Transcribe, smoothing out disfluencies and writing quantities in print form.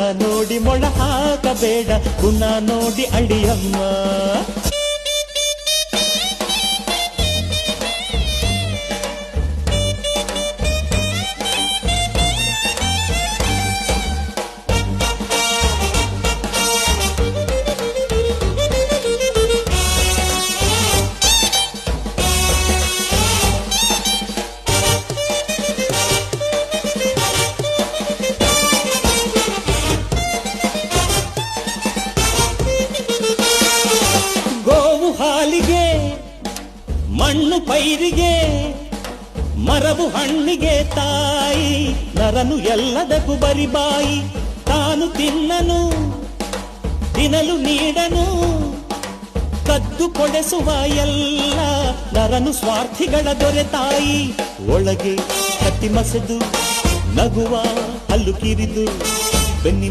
ನೋಡಿ ಮೊಳ ಹಾಕಬೇಡ ಗುಣ ನೋಡಿ ಅಳಿಯಮ್ಮ. ಹಾಲಿಗೆ ಮಣ್ಣು ಪೈರಿಗೆ ಮರವು ಹಣ್ಣಿಗೆ ತಾಯಿ ನರನು ಎಲ್ಲದಕ್ಕೂ ಬರಿಬಾಯಿ ತಾನು ತಿನ್ನನು ತಿನ್ನಲು ನೀಡನು ಕದ್ದು ಕೊಡೆಸುವ ಎಲ್ಲ ನರನು ಸ್ವಾರ್ಥಿಗಳ ದೊರೆ ತಾಯಿ ಒಳಗೆ ಕತ್ತಿ ಮಸೆದು ನಗುವ ಹಲ್ಲು ಕಿರಿದು ಬೆನ್ನಿನ